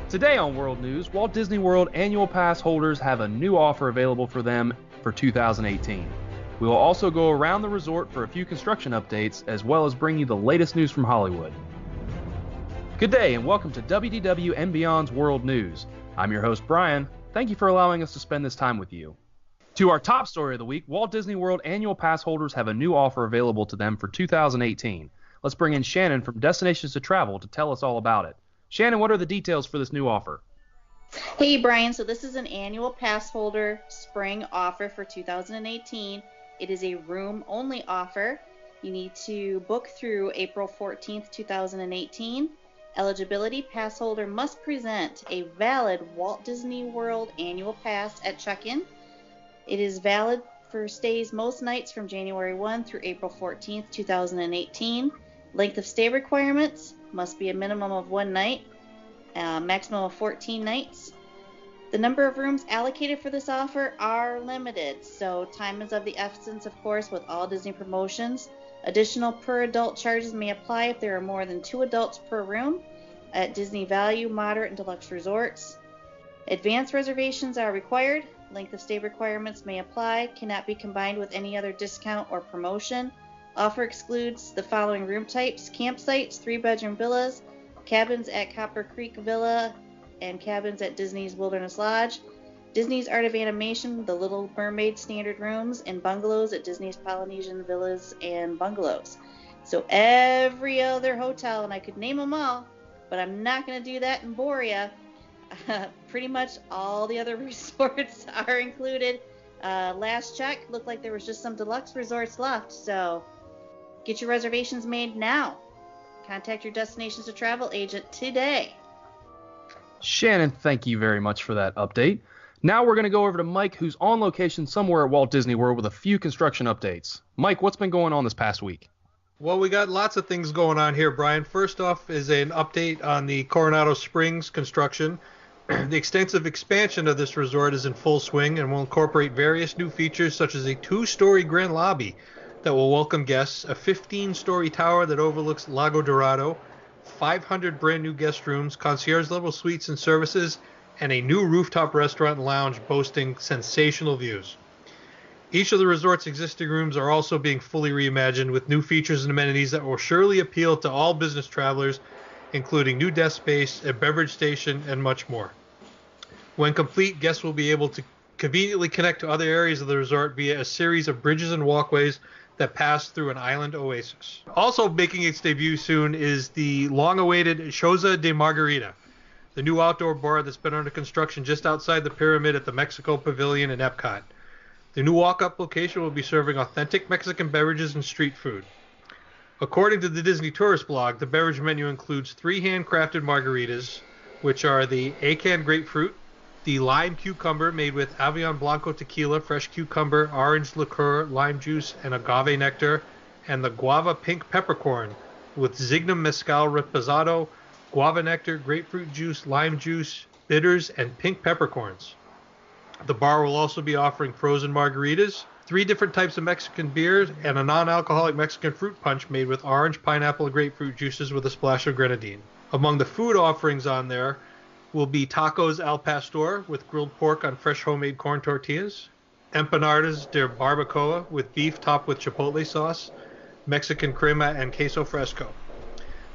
Today on World News, Walt Disney World annual pass holders have a new offer available for them for 2018. We will also go around the resort for a few construction updates, as well as bring you the latest news from Hollywood. Good day and welcome to WDW and Beyond's World News. I'm your host, Brian. Thank you for allowing us to spend this time with you. To our top story of the week, Walt Disney World annual pass holders have a new offer available to them for 2018. Let's bring in Shannon from Destinations to Travel to tell us all about it. Shannon, what are the details for this new offer? Hey Brian, so this is an annual pass holder spring offer for 2018. It is a room-only offer. You need to book through April 14th, 2018. Eligibility: pass holder must present a valid Walt Disney World annual pass at check-in. It is valid for stays most nights from January 1 through April 14th, 2018. Length of stay requirements: must be a minimum of 1 night, maximum of 14 nights. The number of rooms allocated for this offer are limited, so time is of the essence, of course, with all Disney promotions. Additional per adult charges may apply if there are more than 2 adults per room at Disney Value, Moderate, and Deluxe resorts. Advanced reservations are required. Length of stay requirements may apply, cannot be combined with any other discount or promotion. Offer excludes the following room types: campsites, 3-bedroom villas, cabins at Copper Creek Villa, and cabins at Disney's Wilderness Lodge, Disney's Art of Animation, the Little Mermaid standard rooms, and bungalows at Disney's Polynesian Villas and Bungalows. So every other hotel, and I could name them all, but I'm not going to do that and bore you. Pretty much all the other resorts are included. Last check, looked like there was just some deluxe resorts left, so get your reservations made now. Contact your Destinations to Travel agent today. Shannon, thank you very much for that update. Now we're going to go over to Mike, who's on location somewhere at Walt Disney World with a few construction updates. Mike, what's been going on this past week? Well, we got lots of things going on here, Brian. First off is an update on the Coronado Springs construction. The extensive expansion of this resort is in full swing and will incorporate various new features such as a 2-story grand lobby that will welcome guests, a 15-story tower that overlooks Lago Dorado, 500 brand new guest rooms, concierge-level suites and services, and a new rooftop restaurant and lounge boasting sensational views. Each of the resort's existing rooms are also being fully reimagined with new features and amenities that will surely appeal to all business travelers, including new desk space, a beverage station, and much more. When complete, guests will be able to conveniently connect to other areas of the resort via a series of bridges and walkways that pass through an island oasis. Also making its debut soon is the long-awaited Choza de Margarita, the new outdoor bar that's been under construction just outside the pyramid at the Mexico Pavilion in Epcot. The new walk-up location will be serving authentic Mexican beverages and street food. According to the Disney Tourist blog, the beverage menu includes 3 handcrafted margaritas, which are the Acan Grapefruit, the Lime Cucumber made with Avion Blanco tequila, fresh cucumber, orange liqueur, lime juice, and agave nectar, and the Guava Pink Peppercorn with Zignum Mezcal Reposado, guava nectar, grapefruit juice, lime juice, bitters, and pink peppercorns. The bar will also be offering frozen margaritas, 3 different types of Mexican beers, and a non-alcoholic Mexican fruit punch made with orange, pineapple, and grapefruit juices with a splash of grenadine. Among the food offerings on there will be tacos al pastor with grilled pork on fresh homemade corn tortillas, empanadas de barbacoa with beef topped with chipotle sauce, Mexican crema, and queso fresco.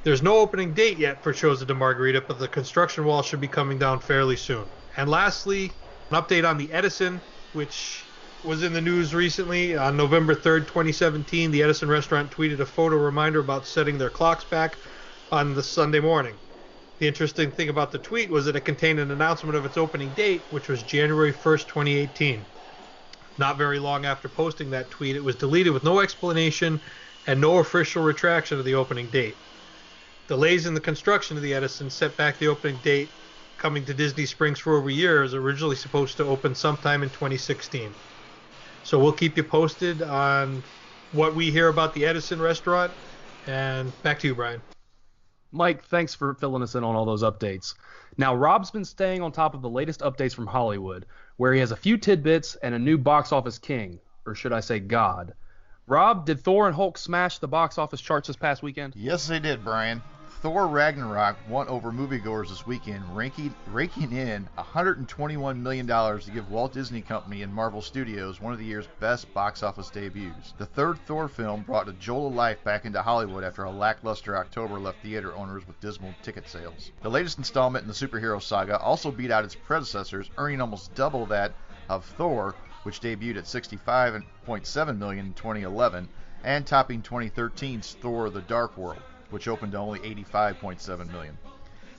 There's no opening date yet for Choza de Margarita, but the construction wall should be coming down fairly soon. And lastly, an update on the Edison, which was in the news recently. On November 3rd, 2017, the Edison restaurant tweeted a photo reminder about setting their clocks back on the Sunday morning. The interesting thing about the tweet was that it contained an announcement of its opening date, which was January 1st, 2018. Not very long after posting that tweet, it was deleted with no explanation and no official retraction of the opening date. Delays in the construction of the Edison set back the opening date coming to Disney Springs for over a year. It was originally supposed to open sometime in 2016. So we'll keep you posted on what we hear about the Edison restaurant. And back to you, Brian. Mike, thanks for filling us in on all those updates. Now, Rob's been staying on top of the latest updates from Hollywood, where he has a few tidbits and a new box office king, or should I say god. Rob, did Thor and Hulk smash the box office charts this past weekend? Yes, they did, Brian. Thor Ragnarok won over moviegoers this weekend, raking in $121 million to give Walt Disney Company and Marvel Studios one of the year's best box office debuts. The third Thor film brought a jolt of life back into Hollywood after a lackluster October left theater owners with dismal ticket sales. The latest installment in the superhero saga also beat out its predecessors, earning almost double that of Thor, which debuted at $65.7 million in 2011, and topping 2013's Thor: The Dark World, which opened to only $85.7 million.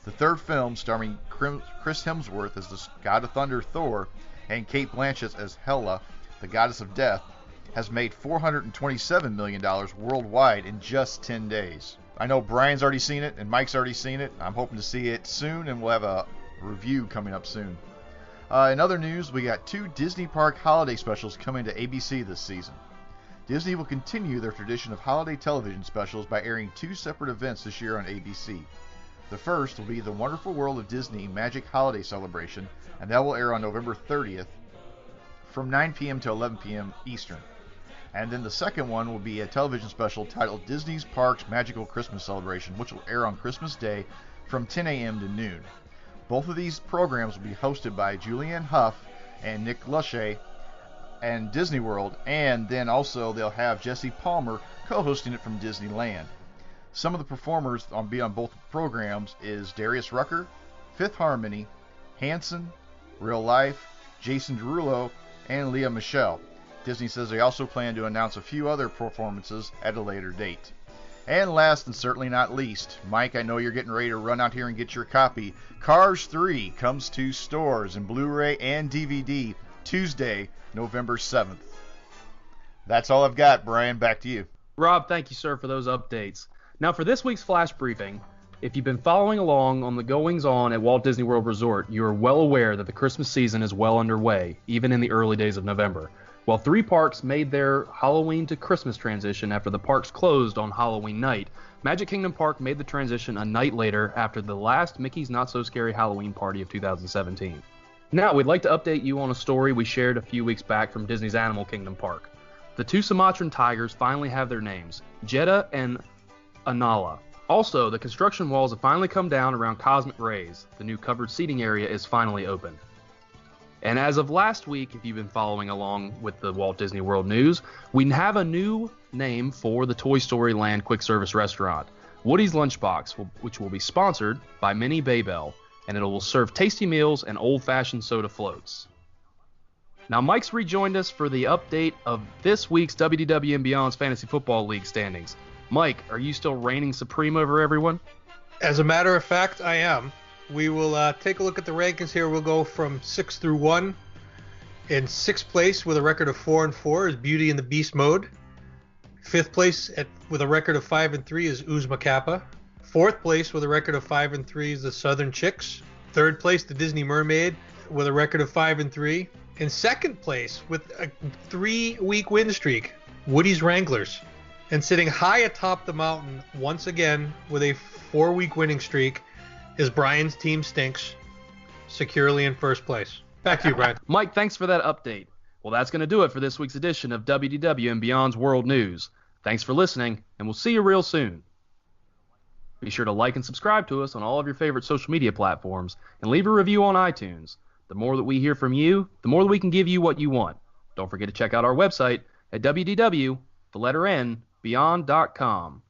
The third film, starring Chris Hemsworth as the God of Thunder Thor and Cate Blanchett as Hela, the Goddess of Death, has made $427 million worldwide in just 10 days. I know Brian's already seen it and Mike's already seen it. I'm hoping to see it soon, and we'll have a review coming up soon. In other news, we got 2 Disney Park holiday specials coming to ABC this season. Disney will continue their tradition of holiday television specials by airing 2 separate events this year on ABC. The first will be the Wonderful World of Disney Magic Holiday Celebration, and that will air on November 30th from 9 p.m. to 11 p.m. Eastern. And then the second one will be a television special titled Disney's Parks Magical Christmas Celebration, which will air on Christmas Day from 10 a.m. to noon. Both of these programs will be hosted by Julianne Hough and Nick Lachey and Disney World, and then also they'll have Jesse Palmer co-hosting it from Disneyland. Some of the performers on both programs is Darius Rucker, Fifth Harmony, Hanson, Real Life, Jason Derulo, and Leah Michelle. Disney says they also plan to announce a few other performances at a later date. And last and certainly not least, Mike, I know you're getting ready to run out here and get your copy. Cars 3 comes to stores in Blu-ray and DVD Tuesday, November 7th. That's all I've got, Brian. Back to you. Rob, thank you, sir, for those updates. Now, for this week's flash briefing, if you've been following along on the goings-on at Walt Disney World Resort, you are well aware that the Christmas season is well underway, even in the early days of November. While 3 parks made their Halloween to Christmas transition after the parks closed on Halloween night, Magic Kingdom Park made the transition a night later after the last Mickey's Not So Scary Halloween party of 2017. Now, we'd like to update you on a story we shared a few weeks back from Disney's Animal Kingdom Park. The 2 Sumatran tigers finally have their names, Jeddah and Anala. Also, the construction walls have finally come down around Cosmic Rays. The new covered seating area is finally open. And as of last week, if you've been following along with the Walt Disney World news, we have a new name for the Toy Story Land quick service restaurant, Woody's Lunchbox, which will be sponsored by Minnie Baybell, and it will serve tasty meals and old-fashioned soda floats. Now, Mike's rejoined us for the update of this week's WDW and Beyond's Fantasy Football League standings. Mike, are you still reigning supreme over everyone? As a matter of fact, I am. We will take a look at the rankings here. We'll go from 6 through 1. In 6th place with a record of 4-4 is Beauty and the Beast Mode. 5th place with a record of 5-3 is Uzma Kappa. 4th place with a record of 5-3 is the Southern Chicks. 3rd place, the Disney Mermaid, with a record of 5-3. In 2nd place, with a 3-week win streak, Woody's Wranglers. And sitting high atop the mountain, once again, with a 4-week winning streak, is Brian's Team Stinks, securely in 1st place. Back to you, Brian. Mike, thanks for that update. Well, that's going to do it for this week's edition of WDW and Beyond's World News. Thanks for listening, and we'll see you real soon. Be sure to like and subscribe to us on all of your favorite social media platforms, and leave a review on iTunes. The more that we hear from you, the more that we can give you what you want. Don't forget to check out our website at WDW, the letter N, Beyond.com.